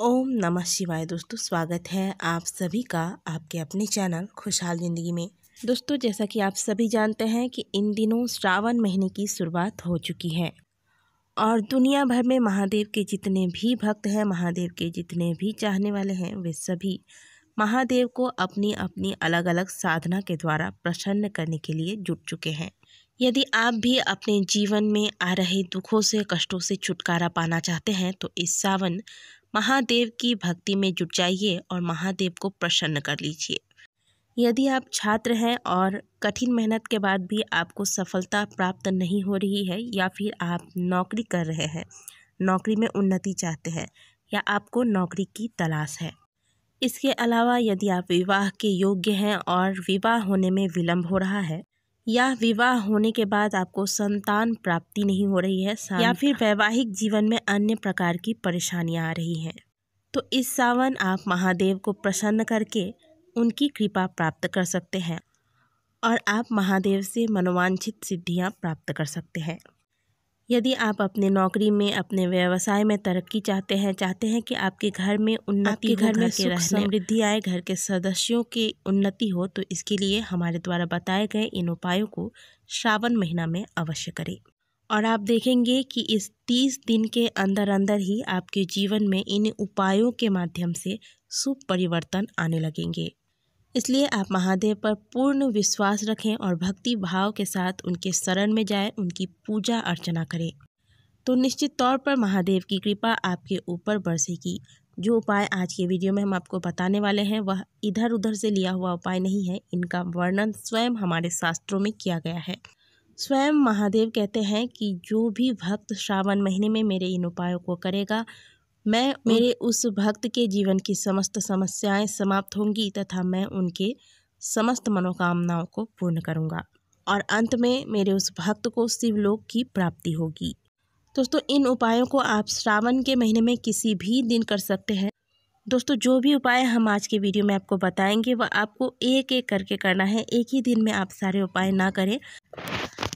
ओम नमः शिवाय। दोस्तों स्वागत है आप सभी का आपके अपने चैनल खुशहाल ज़िंदगी में। दोस्तों जैसा कि आप सभी जानते हैं कि इन दिनों श्रावण महीने की शुरुआत हो चुकी है और दुनिया भर में महादेव के जितने भी भक्त हैं, महादेव के जितने भी चाहने वाले हैं, वे सभी महादेव को अपनी अपनी अलग अलग साधना के द्वारा प्रसन्न करने के लिए जुट चुके हैं। यदि आप भी अपने जीवन में आ रहे दुखों से, कष्टों से छुटकारा पाना चाहते हैं तो इस सावन महादेव की भक्ति में जुट जाइए और महादेव को प्रसन्न कर लीजिए। यदि आप छात्र हैं और कठिन मेहनत के बाद भी आपको सफलता प्राप्त नहीं हो रही है, या फिर आप नौकरी कर रहे हैं, नौकरी में उन्नति चाहते हैं, या आपको नौकरी की तलाश है, इसके अलावा यदि आप विवाह के योग्य हैं और विवाह होने में विलंब हो रहा है, या विवाह होने के बाद आपको संतान प्राप्ति नहीं हो रही है, या फिर वैवाहिक जीवन में अन्य प्रकार की परेशानियां आ रही हैं, तो इस सावन आप महादेव को प्रसन्न करके उनकी कृपा प्राप्त कर सकते हैं और आप महादेव से मनोवांछित सिद्धियां प्राप्त कर सकते हैं। यदि आप अपने नौकरी में, अपने व्यवसाय में तरक्की चाहते हैं कि आपके घर में उन्नति हो, घर में सुख समृद्धि आए, घर के सदस्यों की उन्नति हो, तो इसके लिए हमारे द्वारा बताए गए इन उपायों को श्रावण महीना में अवश्य करें और आप देखेंगे कि इस 30 दिन के अंदर अंदर ही आपके जीवन में इन उपायों के माध्यम से शुभ परिवर्तन आने लगेंगे। इसलिए आप महादेव पर पूर्ण विश्वास रखें और भक्ति भाव के साथ उनके शरण में जाएं, उनकी पूजा अर्चना करें, तो निश्चित तौर पर महादेव की कृपा आपके ऊपर बरसेगी। जो उपाय आज के वीडियो में हम आपको बताने वाले हैं वह इधर उधर से लिया हुआ उपाय नहीं है, इनका वर्णन स्वयं हमारे शास्त्रों में किया गया है। स्वयं महादेव कहते हैं कि जो भी भक्त श्रावण महीने में मेरे इन उपायों को करेगा, मैं मेरे उस भक्त के जीवन की समस्त समस्याएं समाप्त होंगी तथा मैं उनके समस्त मनोकामनाओं को पूर्ण करूंगा और अंत में मेरे उस भक्त को शिवलोक की प्राप्ति होगी। दोस्तों इन उपायों को आप श्रावण के महीने में किसी भी दिन कर सकते हैं। दोस्तों जो भी उपाय हम आज के वीडियो में आपको बताएंगे वह आपको एक एक करके करना है, एक ही दिन में आप सारे उपाय ना करें।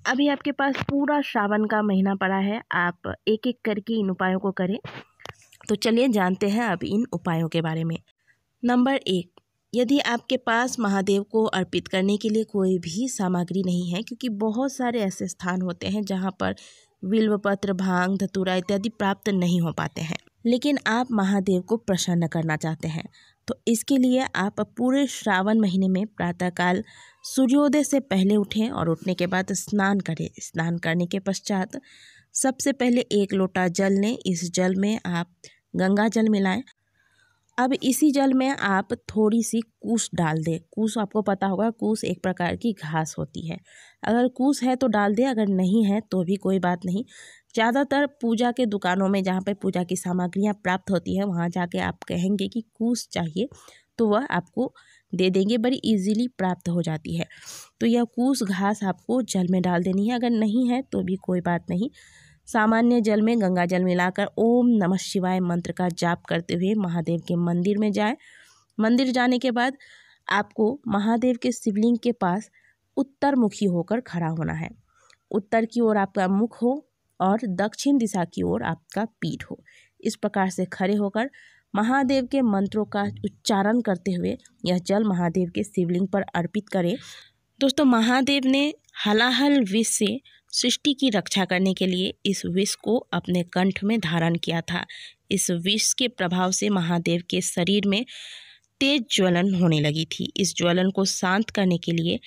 अभी आपके पास पूरा श्रावण का महीना पड़ा है, आप एक एक करके इन उपायों को करें। तो चलिए जानते हैं अब इन उपायों के बारे में। नंबर 1, यदि आपके पास महादेव को अर्पित करने के लिए कोई भी सामग्री नहीं है, क्योंकि बहुत सारे ऐसे स्थान होते हैं जहां पर बिल्वपत्र, भांग, धतूरा इत्यादि प्राप्त नहीं हो पाते हैं, लेकिन आप महादेव को प्रसन्न करना चाहते हैं, तो इसके लिए आप पूरे श्रावण महीने में प्रातःकाल सूर्योदय से पहले उठें और उठने के बाद स्नान करें। स्नान करने के पश्चात सबसे पहले 1 लोटा जल लें। इस जल में आप गंगा जल मिलाएं। अब इसी जल में आप थोड़ी सी कूस डाल दें। कूस आपको पता होगा, कूस एक प्रकार की घास होती है। अगर कूस है तो डाल दें, अगर नहीं है तो भी कोई बात नहीं। ज़्यादातर पूजा के दुकानों में जहाँ पे पूजा की सामग्रियाँ प्राप्त होती हैं वहाँ जाके आप कहेंगे कि कूस चाहिए तो वह आपको दे देंगे, बड़ी इजीली प्राप्त हो जाती है। तो यह कूस घास आपको जल में डाल देनी है। अगर नहीं है तो भी कोई बात नहीं, सामान्य जल में गंगा जल मिलाकर ओम नमः शिवाय मंत्र का जाप करते हुए महादेव के मंदिर में जाएं। मंदिर जाने के बाद आपको महादेव के शिवलिंग के पास उत्तर मुखी होकर खड़ा होना है। उत्तर की ओर आपका मुख हो और दक्षिण दिशा की ओर आपका पीठ हो। इस प्रकार से खड़े होकर महादेव के मंत्रों का उच्चारण करते हुए यह जल महादेव के शिवलिंग पर अर्पित करें। दोस्तों महादेव ने हलाहल विष से सृष्टि की रक्षा करने के लिए इस विष को अपने कंठ में धारण किया था। इस विष के प्रभाव से महादेव के शरीर में तेज ज्वलन होने लगी थी। इस ज्वलन को शांत करने के लिए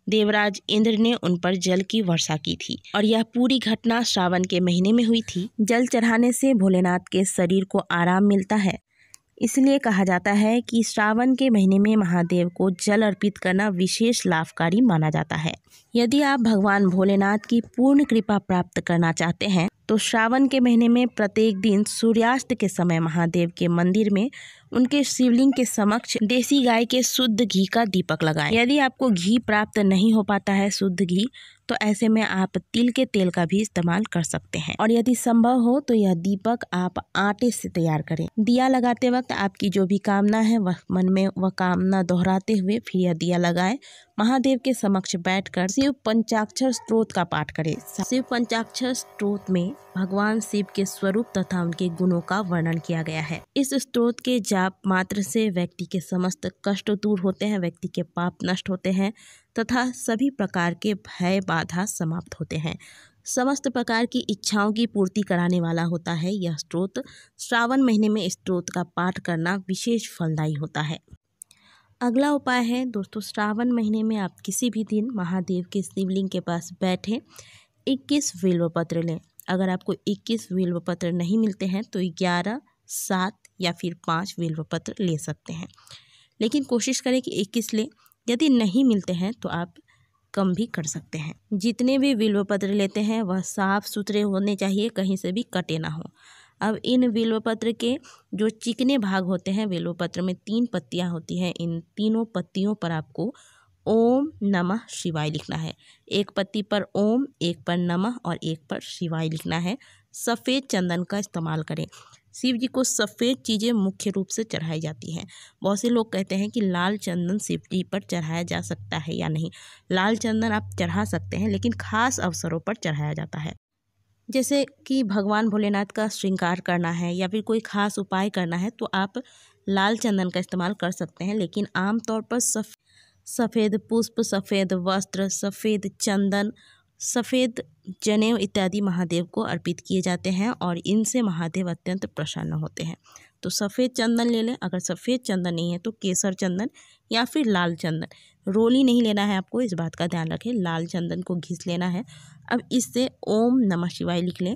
देवराज इंद्र ने उन पर जल की वर्षा की थी और यह पूरी घटना श्रावण के महीने में हुई थी। जल चढ़ाने से भोलेनाथ के शरीर को आराम मिलता है, इसलिए कहा जाता है कि श्रावण के महीने में महादेव को जल अर्पित करना विशेष लाभकारी माना जाता है। यदि आप भगवान भोलेनाथ की पूर्ण कृपा प्राप्त करना चाहते हैं तो श्रावण के महीने में प्रत्येक दिन सूर्यास्त के समय महादेव के मंदिर में उनके शिवलिंग के समक्ष देसी गाय के शुद्ध घी का दीपक लगाएं। यदि आपको घी प्राप्त नहीं हो पाता है, शुद्ध घी, तो ऐसे में आप तिल के तेल का भी इस्तेमाल कर सकते हैं। और यदि संभव हो तो यह दीपक आप आटे से तैयार करें। दिया लगाते वक्त आपकी जो भी कामना है वह मन में वह कामना दोहराते हुए फिर यह दिया लगाएं। महादेव के समक्ष बैठकर शिव पंचाक्षर स्तोत्र का पाठ करें। शिव पंचाक्षर स्तोत्र में भगवान शिव के स्वरूप तथा उनके गुणों का वर्णन किया गया है। इस स्तोत्र के जाप मात्र से व्यक्ति के समस्त कष्ट दूर होते हैं, व्यक्ति के पाप नष्ट होते हैं तथा सभी प्रकार के भय बाधा समाप्त होते हैं। समस्त प्रकार की इच्छाओं की पूर्ति कराने वाला होता है यह स्तोत्र। श्रावण महीने में इस स्तोत्र का पाठ करना विशेष फलदायी होता है। अगला उपाय है दोस्तों, श्रावण महीने में आप किसी भी दिन महादेव के शिवलिंग के पास बैठे 21 बिल्वपत्र लें। अगर आपको 21 बिल्वपत्र नहीं मिलते हैं तो 11, 7 या फिर 5 बिल्वपत्र ले सकते हैं, लेकिन कोशिश करें कि 21 लें। यदि नहीं मिलते हैं तो आप कम भी कर सकते हैं। जितने भी बिल्वपत्र लेते हैं वह साफ सुथरे होने चाहिए, कहीं से भी कटे ना हो। अब इन बिल्वपत्र के जो चिकने भाग होते हैं, बिल्वपत्र में 3 पत्तियां होती हैं, इन तीनों पत्तियों पर आपको ओम नमः शिवाय लिखना है। एक पत्ती पर ओम, एक पर नमः और एक पर शिवाय लिखना है। सफ़ेद चंदन का इस्तेमाल करें। शिव जी को सफ़ेद चीज़ें मुख्य रूप से चढ़ाई जाती हैं। बहुत से लोग कहते हैं कि लाल चंदन शिव जी पर चढ़ाया जा सकता है या नहीं। लाल चंदन आप चढ़ा सकते हैं, लेकिन खास अवसरों पर चढ़ाया जाता है। जैसे कि भगवान भोलेनाथ का श्रृंगार करना है या फिर कोई खास उपाय करना है तो आप लाल चंदन का इस्तेमाल कर सकते हैं, लेकिन आमतौर पर सफ़ेद पुष्प, सफ़ेद वस्त्र, सफ़ेद चंदन, सफ़ेद जनेऊ इत्यादि महादेव को अर्पित किए जाते हैं और इनसे महादेव अत्यंत प्रसन्न होते हैं। तो सफ़ेद चंदन ले लें। अगर सफ़ेद चंदन नहीं है तो केसर चंदन या फिर लाल चंदन। रोली नहीं लेना है आपको, इस बात का ध्यान रखें। लाल चंदन को घिस लेना है। अब इससे ओम नमः शिवाय लिख लें।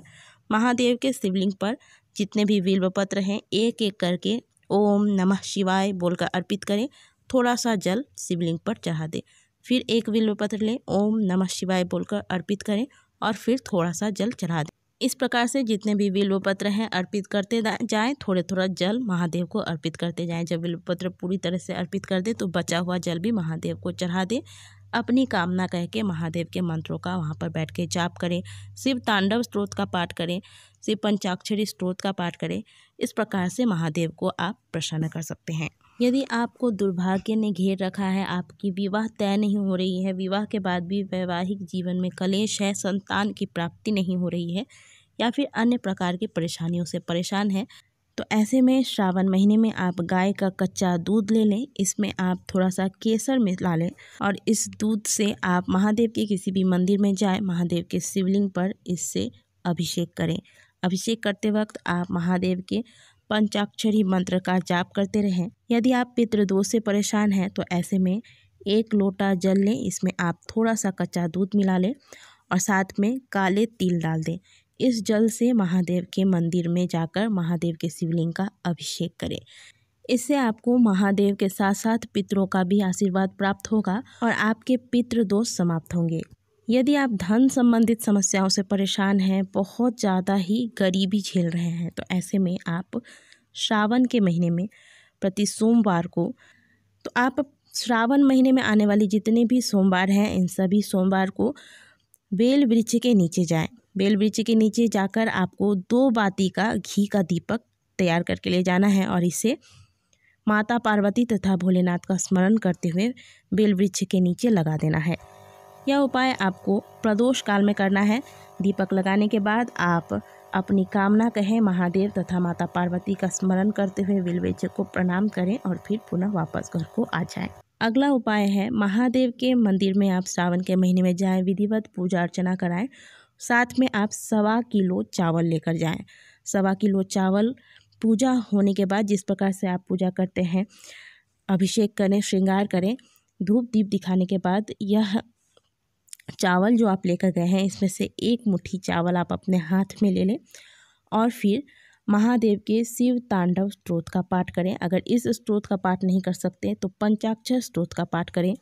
महादेव के शिवलिंग पर जितने भी बिल्वपत्र हैं एक एक करके ओम नमः शिवाय बोलकर अर्पित करें। थोड़ा सा जल शिवलिंग पर चढ़ा दें। फिर एक बिल्वपत्र लें, ओम नमः शिवाय बोलकर अर्पित करें और फिर थोड़ा सा जल चढ़ा दें। इस प्रकार से जितने भी बिल्वपत्र हैं अर्पित करते जाएं। थोड़ा थोड़ा जल महादेव को अर्पित करते जाएं। जब बिल्वपत्र पूरी तरह से अर्पित कर दे तो बचा हुआ जल भी महादेव को चढ़ा दे। अपनी कामना कह के महादेव के मंत्रों का वहाँ पर बैठ के जाप करें। शिव तांडव स्तोत्र का पाठ करें, शिव पंचाक्षरी स्तोत्र का पाठ करें। इस प्रकार से महादेव को आप प्रसन्न कर सकते हैं। यदि आपको दुर्भाग्य ने घेर रखा है, आपकी विवाह तय नहीं हो रही है, विवाह के बाद भी वैवाहिक जीवन में कलेश है, संतान की प्राप्ति नहीं हो रही है या फिर अन्य प्रकार की परेशानियों से परेशान है, तो ऐसे में श्रावण महीने में आप गाय का कच्चा दूध ले लें। इसमें आप थोड़ा सा केसर मिला लें और इस दूध से आप महादेव के किसी भी मंदिर में जाएं, महादेव के शिवलिंग पर इससे अभिषेक करें। अभिषेक करते वक्त आप महादेव के पंचाक्षरी मंत्र का जाप करते रहें। यदि आप पितृदोष से परेशान हैं तो ऐसे में 1 लोटा जल लें, इसमें आप थोड़ा सा कच्चा दूध मिला लें और साथ में काले तिल डाल दें। इस जल से महादेव के मंदिर में जाकर महादेव के शिवलिंग का अभिषेक करें। इससे आपको महादेव के साथ साथ पितरों का भी आशीर्वाद प्राप्त होगा और आपके पितृदोष समाप्त होंगे। यदि आप धन संबंधित समस्याओं से परेशान हैं, बहुत ज़्यादा ही गरीबी झेल रहे हैं, तो ऐसे में आप श्रावण के महीने में प्रति सोमवार को, तो आप श्रावण महीने में आने वाली जितने भी सोमवार हैं इन सभी सोमवार को बेल वृक्ष के नीचे जाएं। बेल वृक्ष के नीचे जाकर आपको 2 बाती का घी का दीपक तैयार करके ले जाना है और इसे माता पार्वती तथा भोलेनाथ का स्मरण करते हुए बेल वृक्ष के नीचे लगा देना है। यह उपाय आपको प्रदोष काल में करना है। दीपक लगाने के बाद आप अपनी कामना कहें, महादेव तथा माता पार्वती का स्मरण करते हुए बेल वृक्ष को प्रणाम करें और फिर पुनः वापस घर को आ जाएं। अगला उपाय है, महादेव के मंदिर में आप श्रावण के महीने में जाएं, विधिवत पूजा अर्चना कराएं। साथ में आप 1.25 किलो चावल लेकर जाएं। 1.25 किलो चावल पूजा होने के बाद जिस प्रकार से आप पूजा करते हैं, अभिषेक करें, श्रृंगार करें, धूप दीप दिखाने के बाद यह चावल जो आप लेकर गए हैं इसमें से 1 मुट्ठी चावल आप अपने हाथ में ले लें और फिर महादेव के शिव तांडव स्तोत्र का पाठ करें। अगर इस स्तोत्र का पाठ नहीं कर सकते तो पंचाक्षर स्तोत्र का पाठ करें।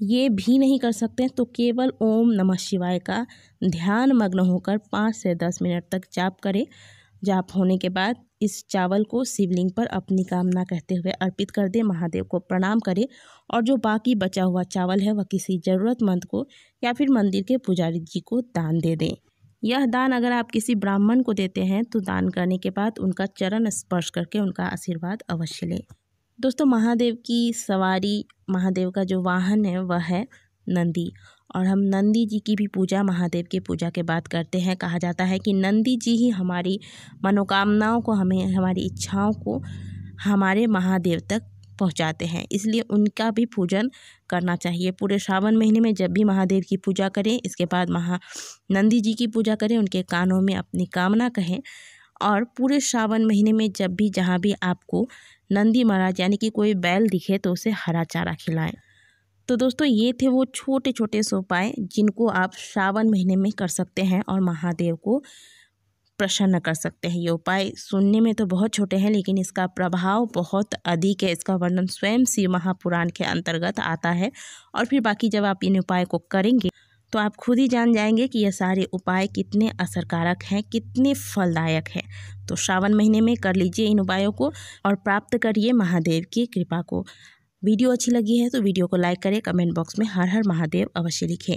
ये भी नहीं कर सकते तो केवल ओम नमः शिवाय का ध्यान मग्न होकर 5 से 10 मिनट तक जाप करें। जाप होने के बाद इस चावल को शिवलिंग पर अपनी कामना कहते हुए अर्पित कर दे, महादेव को प्रणाम करे और जो बाकी बचा हुआ चावल है वह किसी ज़रूरतमंद को या फिर मंदिर के पुजारी जी को दान दे दें। यह दान अगर आप किसी ब्राह्मण को देते हैं तो दान करने के बाद उनका चरण स्पर्श करके उनका आशीर्वाद अवश्य लें। दोस्तों, महादेव की सवारी, महादेव का जो वाहन है वह है नंदी, और हम नंदी जी की भी पूजा, महादेव की पूजा के बाद करते हैं। कहा जाता है कि नंदी जी ही हमारी मनोकामनाओं को, हमें हमारी इच्छाओं को हमारे महादेव तक पहुंचाते हैं, इसलिए उनका भी पूजन करना चाहिए। पूरे श्रावण महीने में जब भी महादेव की पूजा करें, इसके बाद नंदी जी की पूजा करें, उनके कानों में अपनी कामना कहें, और पूरे श्रावण महीने में जब भी जहाँ भी आपको नंदी महाराज यानी कि कोई बैल दिखे तो उसे हरा चारा खिलाएं। तो दोस्तों, ये थे वो छोटे छोटे से उपाय जिनको आप श्रावण महीने में कर सकते हैं और महादेव को प्रसन्न कर सकते हैं। ये उपाय सुनने में तो बहुत छोटे हैं, लेकिन इसका प्रभाव बहुत अधिक है। इसका वर्णन स्वयं शिव महापुराण के अंतर्गत आता है, और फिर बाकी जब आप इन उपाय को करेंगे तो आप खुद ही जान जाएंगे कि ये सारे उपाय कितने असरकारक हैं, कितने फलदायक हैं। तो श्रावण महीने में कर लीजिए इन उपायों को और प्राप्त करिए महादेव की कृपा को। वीडियो अच्छी लगी है तो वीडियो को लाइक करें, कमेंट बॉक्स में हर हर महादेव अवश्य लिखें।